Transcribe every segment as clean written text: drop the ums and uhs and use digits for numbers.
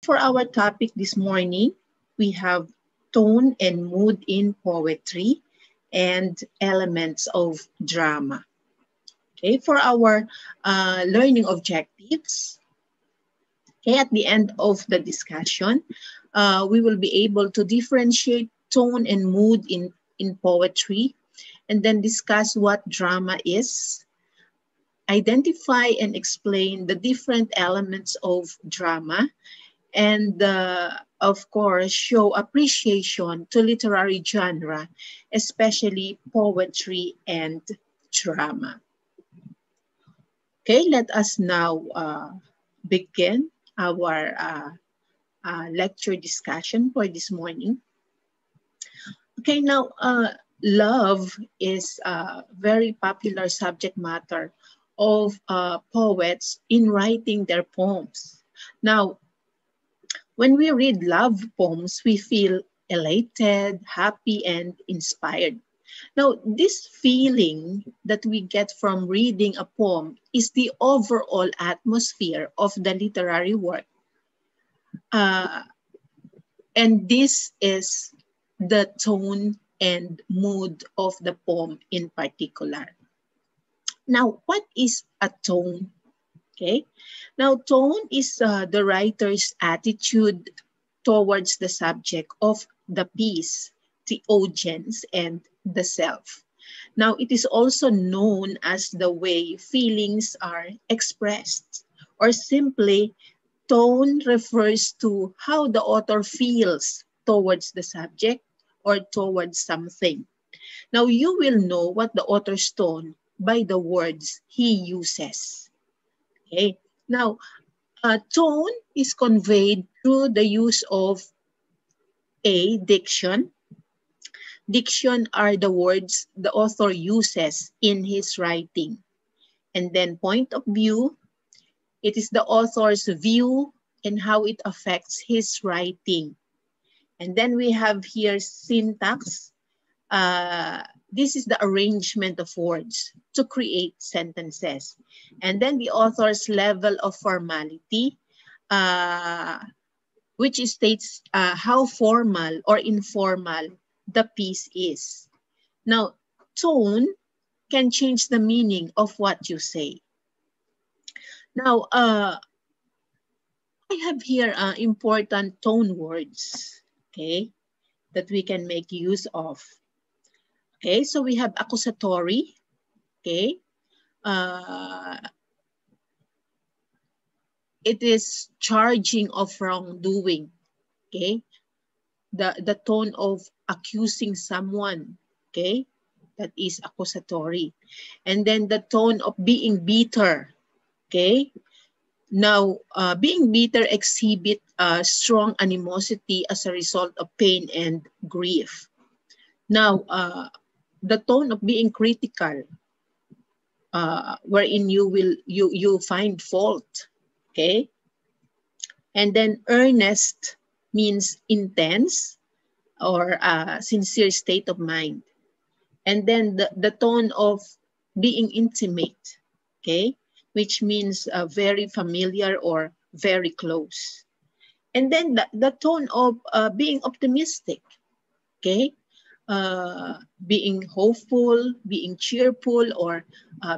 For our topic this morning, we have tone and mood in poetry and elements of drama. Okay, for our learning objectives, okay, at the end of the discussion, we will be able to differentiate tone and mood in poetry, and then discuss what drama is, identify and explain the different elements of drama, and of course, show appreciation to literary genre, especially poetry and drama. Okay, let us now begin our lecture discussion for this morning. Okay, now love is a very popular subject matter of poets in writing their poems. Now, when we read love poems, we feel elated, happy, and inspired. Now, this feeling that we get from reading a poem is the overall atmosphere of the literary work. And this is the tone and mood of the poem in particular. Now, what is a tone? Okay. Now, tone is the writer's attitude towards the subject of the piece, the audience, and the self. Now, it is also known as the way feelings are expressed, or simply tone refers to how the author feels towards the subject or towards something. Now, you will know what the author's tone by the words he uses. Okay. Now, tone is conveyed through the use of a diction. Diction are the words the author uses in his writing. And then point of view, it is the author's view and how it affects his writing. And then we have here syntax. This is the arrangement of words to create sentences. And then the author's level of formality, which states how formal or informal the piece is. Now, tone can change the meaning of what you say. Now, I have here important tone words, okay, that we can make use of. Okay, so we have accusatory, okay. It is charging of wrongdoing, okay. The tone of accusing someone, okay, that is accusatory. And then the tone of being bitter, okay. Now, being bitter exhibit strong animosity as a result of pain and grief. Now, the tone of being critical, wherein you find fault, okay. And then earnest means intense or sincere state of mind. And then the tone of being intimate, okay, which means very familiar or very close. And then the tone of being optimistic, okay, being hopeful, being cheerful, or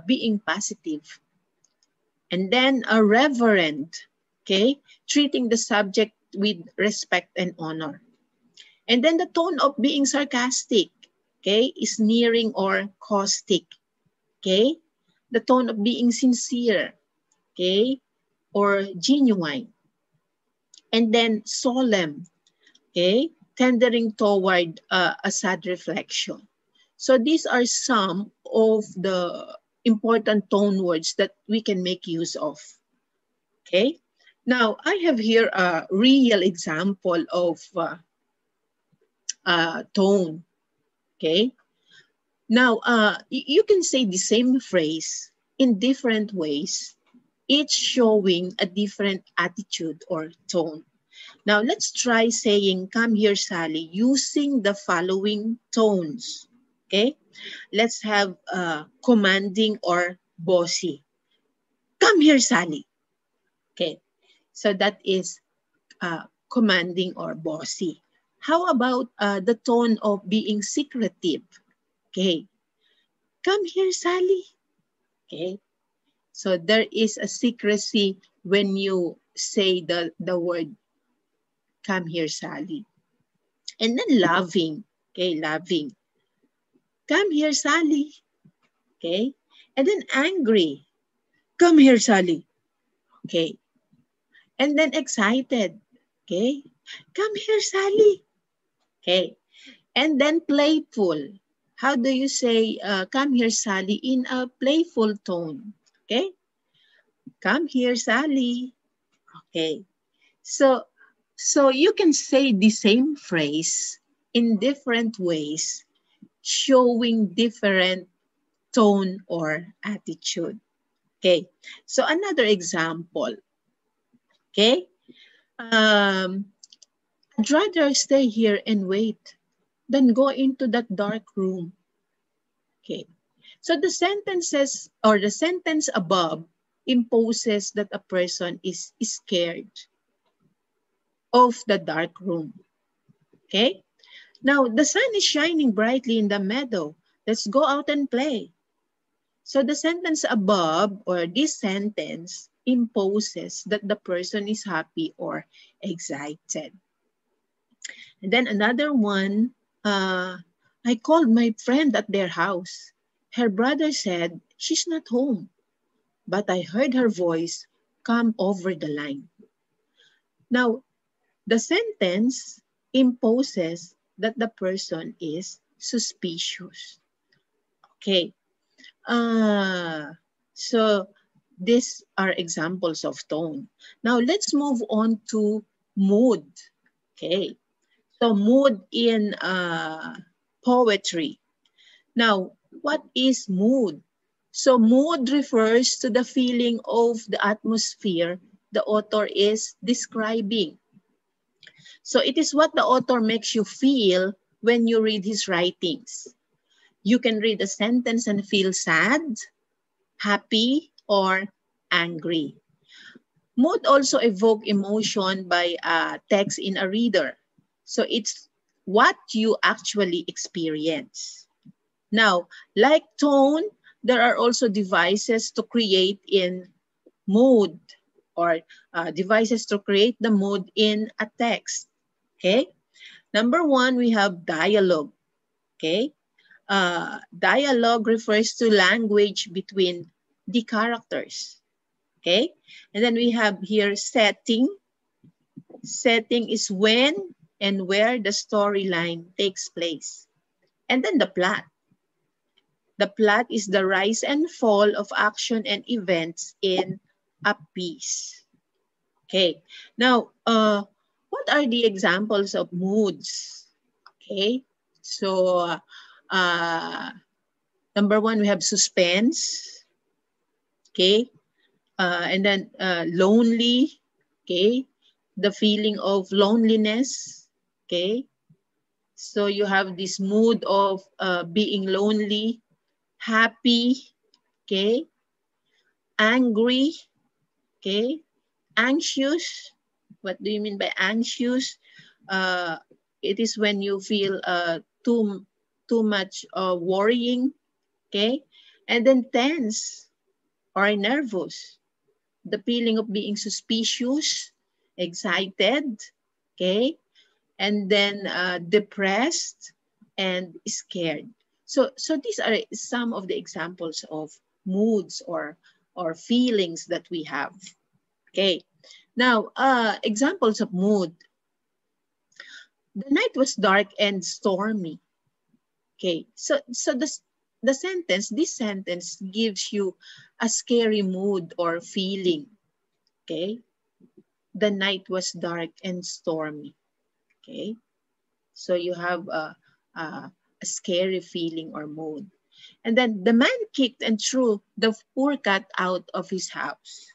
being positive. And then a reverent, okay, treating the subject with respect and honor. And then the tone of being sarcastic, okay, is sneering or caustic, okay. The tone of being sincere, okay, or genuine. And then solemn, okay, tendering toward a sad reflection. So these are some of the important tone words that we can make use of, okay. Now, I have here a real example of tone, okay. Now, you can say the same phrase in different ways, each showing a different attitude or tone. Now, let's try saying, "Come here, Sally," using the following tones, okay? Let's have commanding or bossy. "Come here, Sally." Okay, so that is commanding or bossy. How about the tone of being secretive? Okay, come here, Sally. Okay, so there is a secrecy when you say the word come here, Sally. And then loving, okay, loving. Come here, Sally. Okay, and then angry. Come here, Sally. Okay, and then excited. Okay, come here, Sally. Okay, and then playful. How do you say come here, Sally, in a playful tone? Okay, come here, Sally. Okay, so you can say the same phrase in different ways, showing different tone or attitude. Okay, so another example. Okay, I'd rather stay here and wait than go into that dark room. Okay, so the sentences or the sentence above imposes that a person is scared of the dark room. Okay, now the sun is shining brightly in the meadow. Let's go out and play. So the sentence above or this sentence imposes that the person is happy or excited. And then another one, I called my friend at their house. Her brother said she's not home, but I heard her voice come over the line. Now, the sentence imposes that the person is suspicious. Okay. So these are examples of tone. Now let's move on to mood. Okay. So mood in poetry. Now, what is mood? So mood refers to the feeling of the atmosphere the author is describing. So it is what the author makes you feel when you read his writings. You can read a sentence and feel sad, happy, or angry. Mood also evoke emotion by text in a reader. So it's what you actually experience. Now, like tone, there are also devices to create in mood or devices to create the mood in a text. Okay. Number one, we have dialogue. Okay. Dialogue refers to language between the characters. Okay. And then we have here setting. Setting is when and where the storyline takes place. And then the plot. The plot is the rise and fall of action and events in a piece. Okay. Now, what are the examples of moods? Okay. So, number one, we have suspense. Okay. And then lonely. Okay. The feeling of loneliness. Okay. So you have this mood of being lonely, happy, okay, angry, okay, anxious. What do you mean by anxious? It is when you feel too much worrying, okay, and then tense or nervous. The feeling of being suspicious, excited, okay, and then depressed and scared. So these are some of the examples of moods or feelings that we have. Okay. Now, examples of mood. The night was dark and stormy. Okay. So this sentence gives you a scary mood or feeling. Okay. The night was dark and stormy. Okay. So you have a scary feeling or mood. And then the man kicked and threw the poor cat out of his house.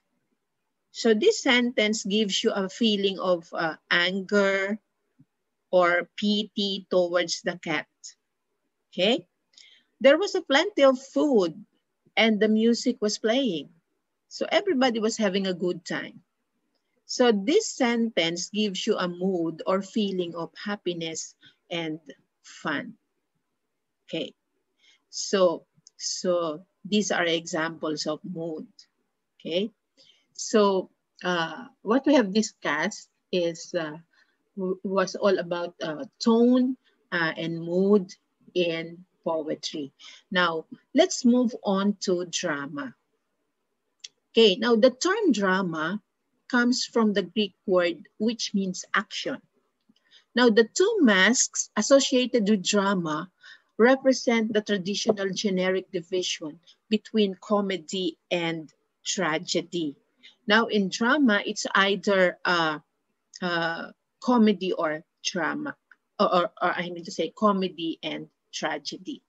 So this sentence gives you a feeling of anger or pity towards the cat. Okay? There was a plenty of food and the music was playing. So everybody was having a good time. So this sentence gives you a mood or feeling of happiness and fun. Okay, so these are examples of mood. Okay, so what we have discussed is was all about tone and mood in poetry. Now let's move on to drama. Okay, now the term drama comes from the Greek word which means action. Now the two masks associated with drama represent the traditional generic division between comedy and tragedy. Now in drama, it's either comedy or drama, or I mean to say comedy and tragedy.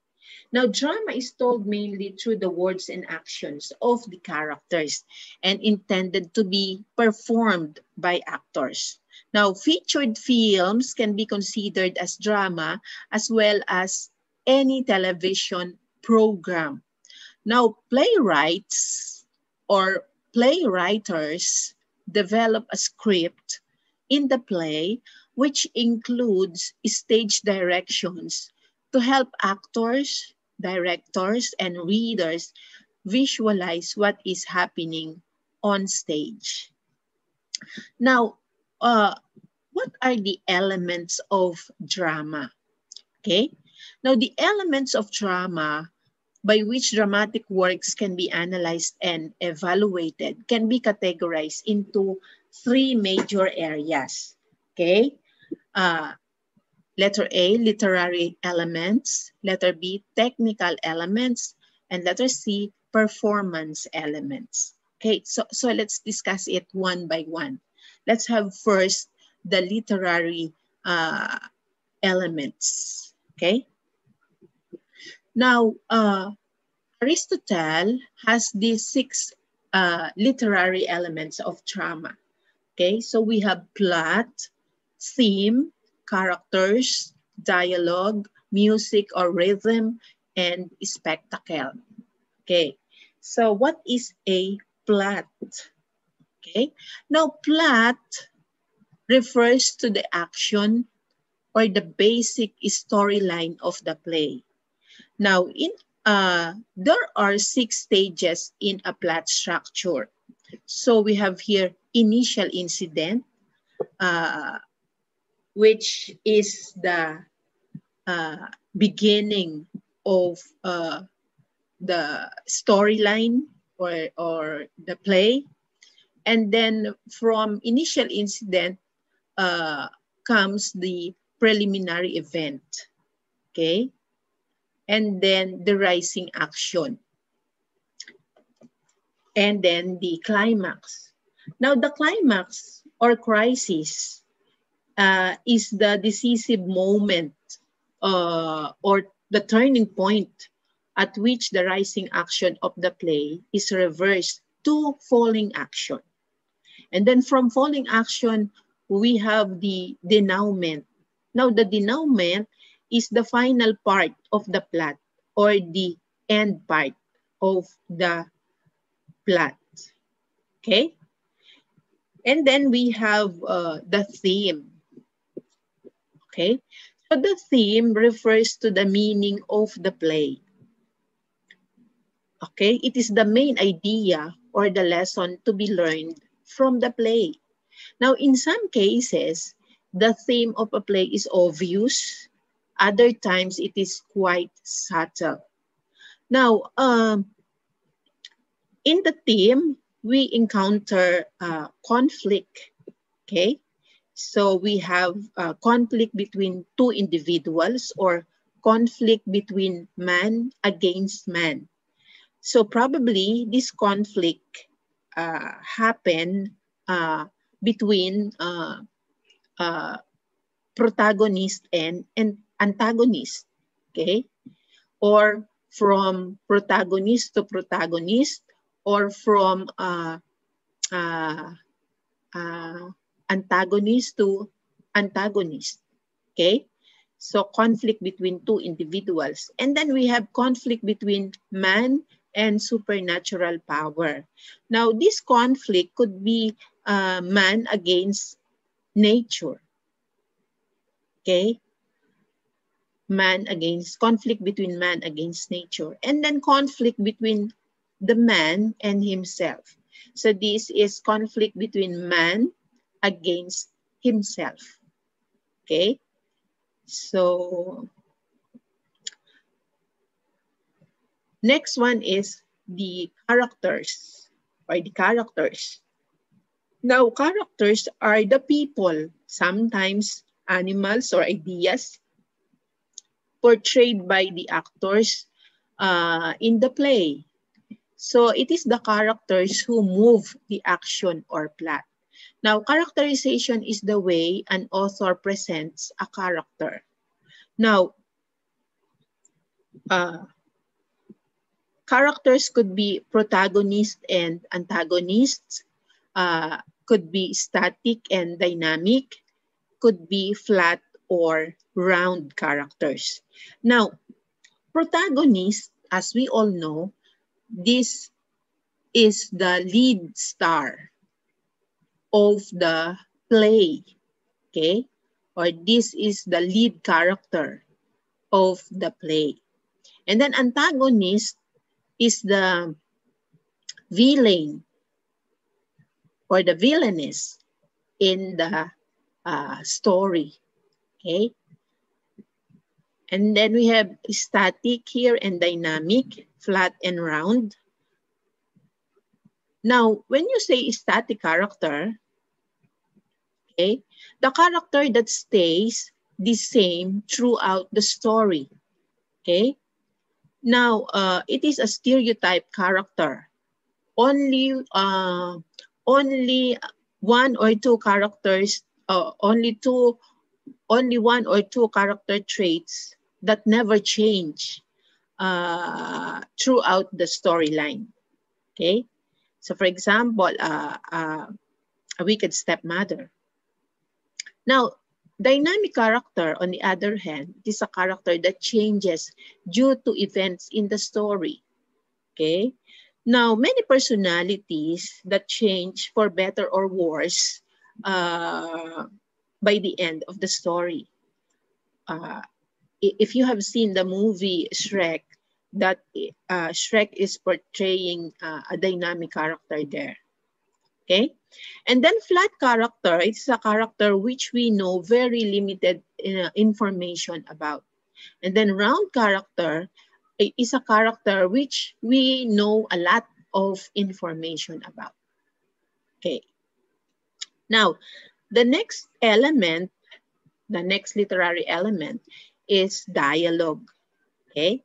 Now, drama is told mainly through the words and actions of the characters and intended to be performed by actors. Now, featured films can be considered as drama as well as any television program. Now, playwrights or playwriters develop a script in the play which includes stage directions to help actors, directors, and readers visualize what is happening on stage. Now, what are the elements of drama? Okay, now the elements of drama by which dramatic works can be analyzed and evaluated can be categorized into three major areas. Okay, letter A, literary elements, letter B, technical elements, and letter C, performance elements. Okay, so let's discuss it one by one. Let's have first the literary elements. Okay, now Aristotle has these six literary elements of drama. Okay, so we have plot, theme, characters, dialogue, music or rhythm, and spectacle. Okay, so what is a plot? Okay, now plot refers to the action or the basic storyline of the play. Now, there are 6 stages in a plot structure. So we have here initial incident, which is the beginning of the storyline or the play. And then from initial incident comes the preliminary event, okay? And then the rising action. And then the climax. Now the climax or crisis is the decisive moment or the turning point at which the rising action of the play is reversed to falling action. And then from falling action, we have the denouement. Now the denouement is the final part of the plot or the end part of the plot. Okay? And then we have the theme. Okay? So the theme refers to the meaning of the play. Okay? It is the main idea or the lesson to be learned from the play. Now, in some cases, the theme of a play is obvious. Other times, it is quite subtle. Now, in the theme, we encounter conflict, okay? So we have conflict between two individuals or conflict between man against man. So probably this conflict happened between protagonist and antagonist, okay? Or from protagonist to protagonist, or from antagonist to antagonist, okay? So conflict between two individuals. And then we have conflict between man and supernatural power. Now, this conflict could be man against nature. Okay? Conflict between man against nature. And then conflict between the man and himself. So this is conflict between man against himself. Okay? So next one is the characters or the characters. Now, characters are the people, sometimes animals or ideas portrayed by the actors in the play. So it is the characters who move the action or plot. Now, characterization is the way an author presents a character. Now, characters could be protagonists and antagonists, could be static and dynamic, could be flat or round characters. Now, protagonist, as we all know, this is the lead star of the play, okay? Or this is the lead character of the play. And then antagonist is the villain or the villainess in the story, okay? And then we have static here and dynamic, flat and round. Now, when you say static character, okay, the character that stays the same throughout the story, okay? Now, it is a stereotype character. Only one or two characters, only one or two character traits that never change throughout the storyline. Okay, so for example, a wicked stepmother. Now, dynamic character, on the other hand, is a character that changes due to events in the story. Okay, now many personalities that change for better or worse by the end of the story. If you have seen the movie Shrek, that Shrek is portraying a dynamic character there. Okay, and then flat character, it's a character which we know very limited information about. And then round character is a character which we know a lot of information about. Okay, now the next element, the next literary element is dialogue. Okay,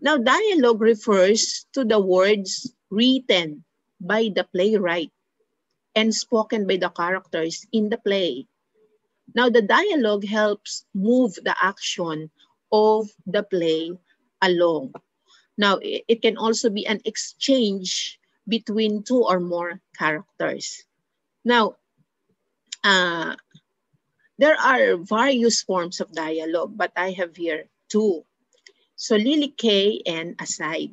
now dialogue refers to the words written by the playwright and spoken by the characters in the play. Now the dialogue helps move the action of the play along. Now it can also be an exchange between two or more characters. Now, there are various forms of dialogue, but I have here two. Soliloquy and aside.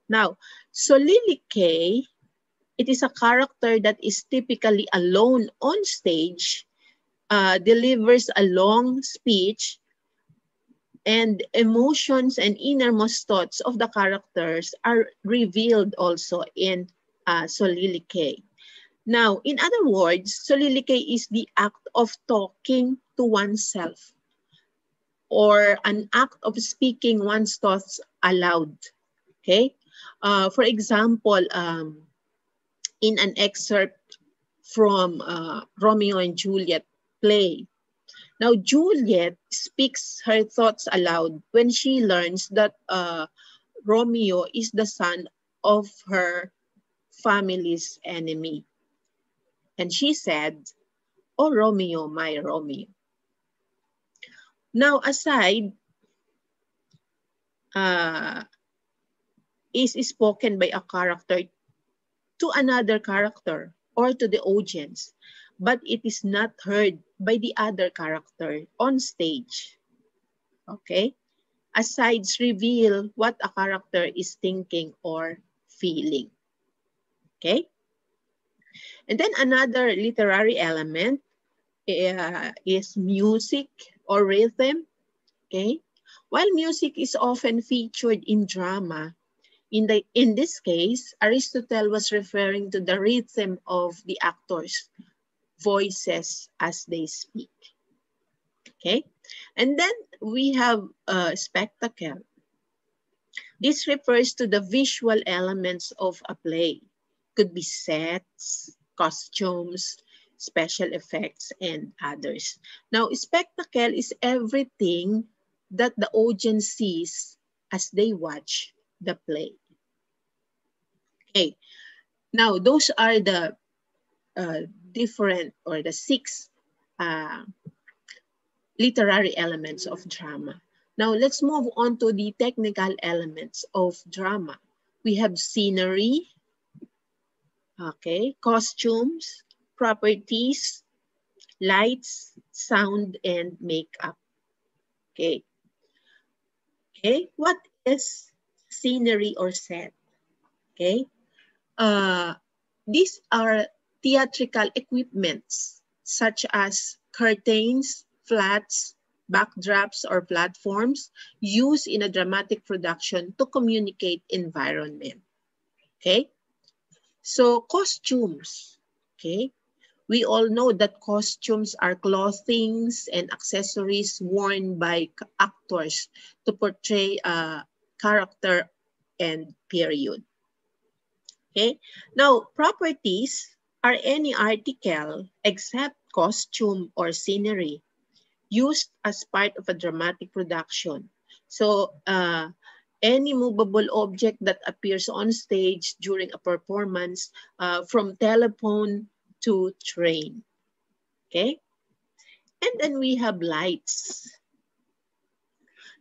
Now, soliloquy, it is a character that is typically alone on stage, delivers a long speech, and emotions and innermost thoughts of the characters are revealed also in soliloquy. Now, in other words, soliloquy is the act of talking to oneself or an act of speaking one's thoughts aloud. Okay? For example, in an excerpt from Romeo and Juliet play. Now, Juliet speaks her thoughts aloud when she learns that Romeo is the son of her family's enemy. And she said, "Oh, Romeo, my Romeo." Now, aside is spoken by a character to another character or to the audience, but it is not heard by the other character on stage. Okay? Asides reveal what a character is thinking or feeling. Okay? And then another literary element is music or rhythm. Okay. While music is often featured in drama, in this case, Aristotle was referring to the rhythm of the actors' voices as they speak. Okay. And then we have spectacle. This refers to the visual elements of a play. Could be sets, costumes, special effects, and others. Now, spectacle is everything that the audience sees as they watch the play. Okay, now those are the different or the 6 uh, literary elements of drama. Now let's move on to the technical elements of drama. We have scenery, okay, costumes, properties, lights, sound, and makeup. Okay. Okay, what is scenery or set? Okay. These are theatrical equipments such as curtains, flats, backdrops, or platforms used in a dramatic production to communicate environment. Okay, so costumes. Okay, we all know that costumes are clothings and accessories worn by actors to portray a character and period. Okay, now properties are any article except costume or scenery used as part of a dramatic production. So any movable object that appears on stage during a performance, from telephone to train. Okay, and then we have lights.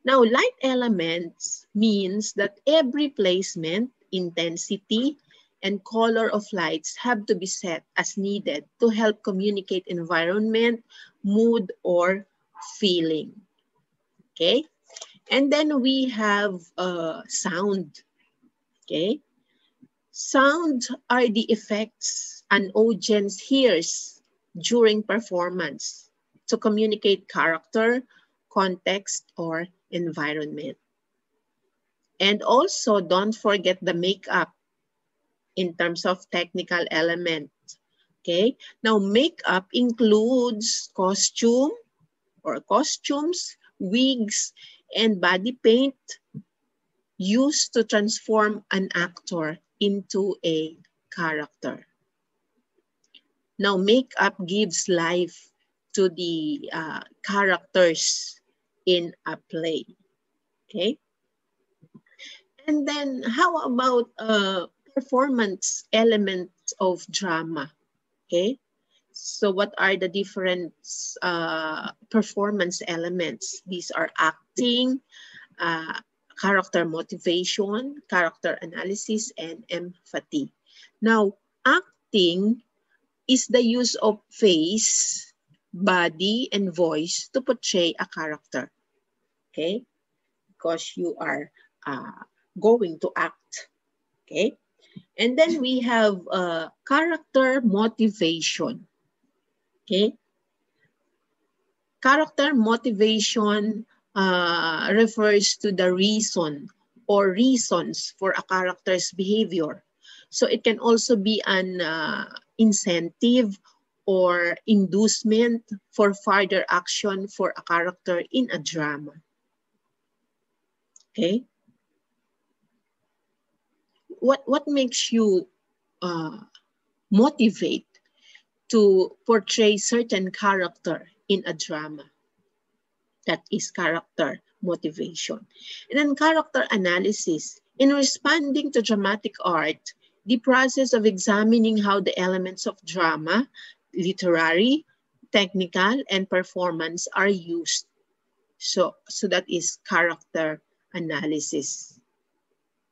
Now, light elements means that every placement, intensity, and color of lights have to be set as needed to help communicate environment, mood, or feeling. Okay? And then we have sound. Okay? Sound are the effects an audience hears during performance to communicate character, context, or environment. And also, don't forget the makeup in terms of technical element. Okay, now makeup includes costumes, wigs, and body paint used to transform an actor into a character. Now, makeup gives life to the characters in a play. Okay. And then how about performance elements of drama? Okay. So what are the different performance elements? These are acting, character motivation, character analysis, and empathy. Now, acting is the use of face, body, and voice to portray a character. Okay? Because you are going to act. Okay? And then we have character motivation. Okay? Character motivation refers to the reason or reasons for a character's behavior. So it can also be an incentive or inducement for further action for a character in a drama. Okay? What makes you motivate to portray certain character in a drama? That is character motivation. And then character analysis. In responding to dramatic art, the process of examining how the elements of drama, literary, technical, and performance are used. So that is character analysis.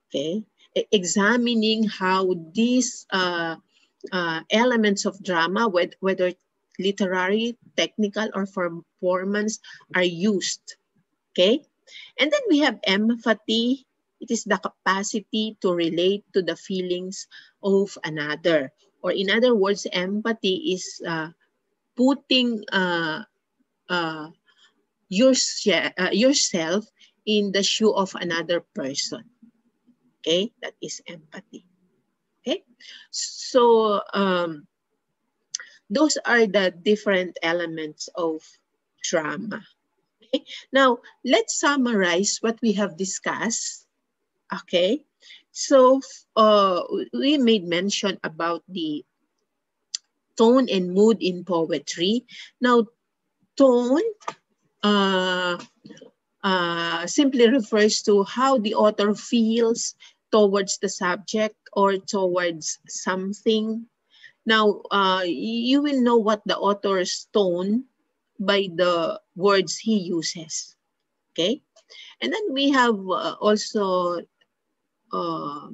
Okay, examining how these elements of drama, whether literary, technical, or performance, are used. Okay, and then we have empathy. It is the capacity to relate to the feelings of another, Or in other words, empathy is putting yourself in the shoe of another person. Okay, that is empathy. Okay, so those are the different elements of drama. Okay, now let's summarize what we have discussed. Okay, so we made mention about the tone and mood in poetry. Now, tone uh, simply refers to how the author feels towards the subject or towards something. Now, you will know what the author's tone by the words he uses. Okay? And then we have also uh,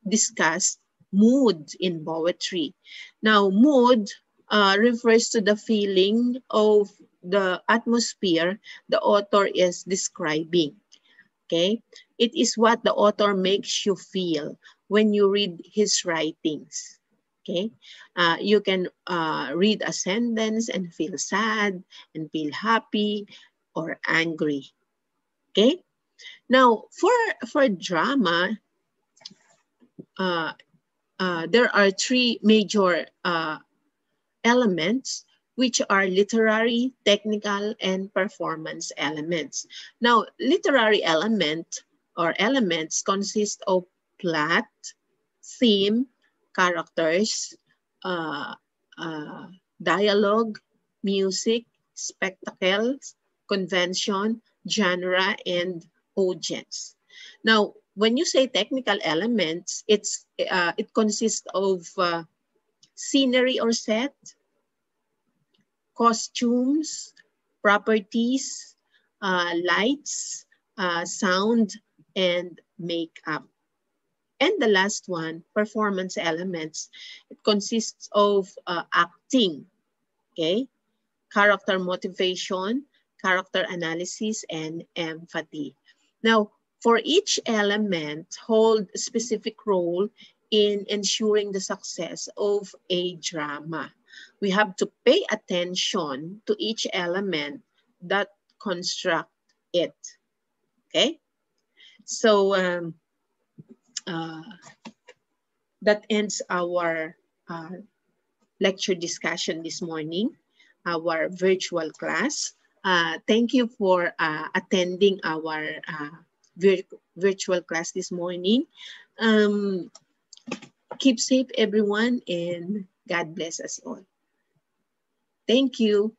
discussed mood in poetry. Now, mood refers to the feeling of the atmosphere the author is describing. Okay? It is what the author makes you feel when you read his writings. Okay? You can read a sentence and feel sad and feel happy or angry. Okay? Now, for drama, uh, there are three major elements, which are literary, technical, and performance elements. Now, literary element or elements consist of plot, theme, characters, uh, uh, dialogue, music, spectacles, convention, genre, and audience. Now, when you say technical elements, it consists of scenery or set, costumes, properties, lights, sound, and makeup. And the last one, performance elements. It consists of acting, okay? Character motivation, character analysis, and empathy. Now, for each element, hold a specific role in ensuring the success of a drama. We have to pay attention to each element that construct it, okay? So uh, that ends our lecture discussion this morning, our virtual class. Thank you for attending our virtual class this morning. Um, Keep safe, everyone, and God bless us all. Thank you.